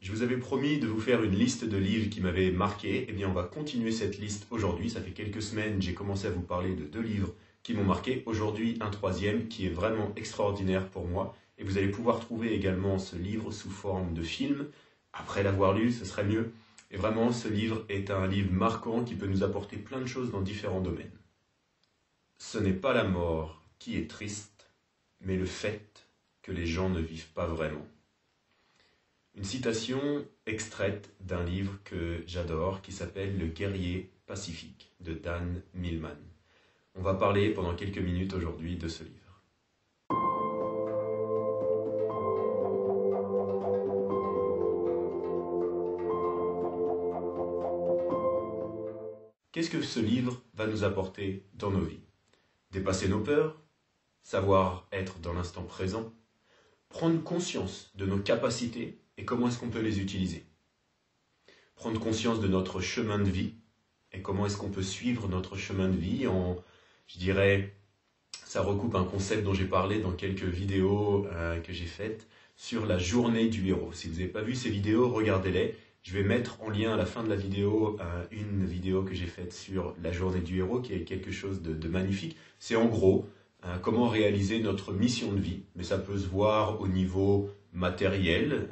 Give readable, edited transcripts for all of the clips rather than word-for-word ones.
Je vous avais promis de vous faire une liste de livres qui m'avaient marqué. Eh bien, on va continuer cette liste aujourd'hui. Ça fait quelques semaines, j'ai commencé à vous parler de 2 livres qui m'ont marqué. Aujourd'hui, un 3e qui est vraiment extraordinaire pour moi. Et vous allez pouvoir trouver également ce livre sous forme de film. Après l'avoir lu, ce serait mieux. Et vraiment, ce livre est un livre marquant qui peut nous apporter plein de choses dans différents domaines. Ce n'est pas la mort qui est triste, mais le fait que les gens ne vivent pas vraiment. Une citation extraite d'un livre que j'adore qui s'appelle « Le guerrier pacifique » de Dan Millman. On va parler pendant quelques minutes aujourd'hui de ce livre. Qu'est-ce que ce livre va nous apporter dans nos vies? Dépasser nos peurs, savoir être dans l'instant présent, prendre conscience de nos capacités et comment est-ce qu'on peut les utiliser. Prendre conscience de notre chemin de vie et comment est-ce qu'on peut suivre notre chemin de vie je dirais, ça recoupe un concept dont j'ai parlé dans quelques vidéos que j'ai faites sur la journée du héros. Si vous n'avez pas vu ces vidéos, regardez-les. Je vais mettre en lien à la fin de la vidéo une vidéo que j'ai faite sur la journée du héros qui est quelque chose de magnifique. C'est en gros comment réaliser notre mission de vie, mais ça peut se voir au niveau matériel,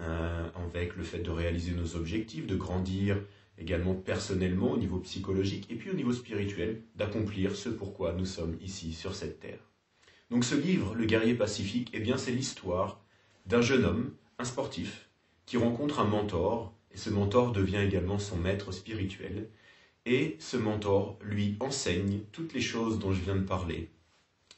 avec le fait de réaliser nos objectifs, de grandir également personnellement au niveau psychologique, et puis au niveau spirituel, d'accomplir ce pourquoi nous sommes ici sur cette terre. Donc ce livre, Le guerrier pacifique, eh bien c'est l'histoire d'un jeune homme, un sportif, qui rencontre un mentor, et ce mentor devient également son maître spirituel, et ce mentor lui enseigne toutes les choses dont je viens de parler,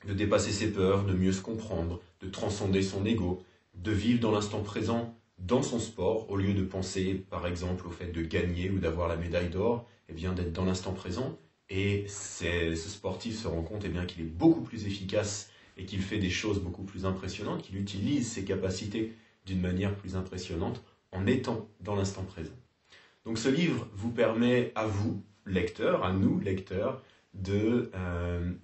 de dépasser ses peurs, de mieux se comprendre, de transcender son ego, de vivre dans l'instant présent dans son sport, au lieu de penser par exemple au fait de gagner ou d'avoir la médaille d'or, eh bien d'être dans l'instant présent. Et ce sportif se rend compte eh bien qu'il est beaucoup plus efficace et qu'il fait des choses beaucoup plus impressionnantes, qu'il utilise ses capacités d'une manière plus impressionnante en étant dans l'instant présent. Donc ce livre vous permet à vous, lecteurs, à nous, lecteurs, de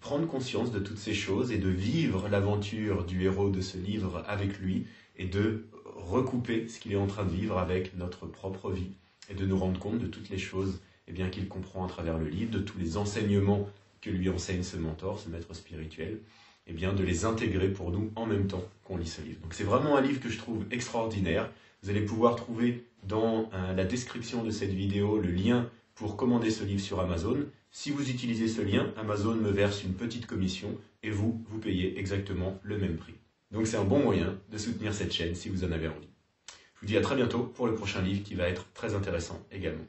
prendre conscience de toutes ces choses et de vivre l'aventure du héros de ce livre avec lui et de recouper ce qu'il est en train de vivre avec notre propre vie et de nous rendre compte de toutes les choses eh bien, qu'il comprend à travers le livre, de tous les enseignements que lui enseigne ce mentor, ce maître spirituel, eh bien, de les intégrer pour nous en même temps qu'on lit ce livre. Donc c'est vraiment un livre que je trouve extraordinaire. Vous allez pouvoir trouver dans la description de cette vidéo le lien pour commander ce livre sur Amazon. Si vous utilisez ce lien, Amazon me verse une petite commission et vous payez exactement le même prix. Donc c'est un bon moyen de soutenir cette chaîne si vous en avez envie. Je vous dis à très bientôt pour le prochain livre qui va être très intéressant également.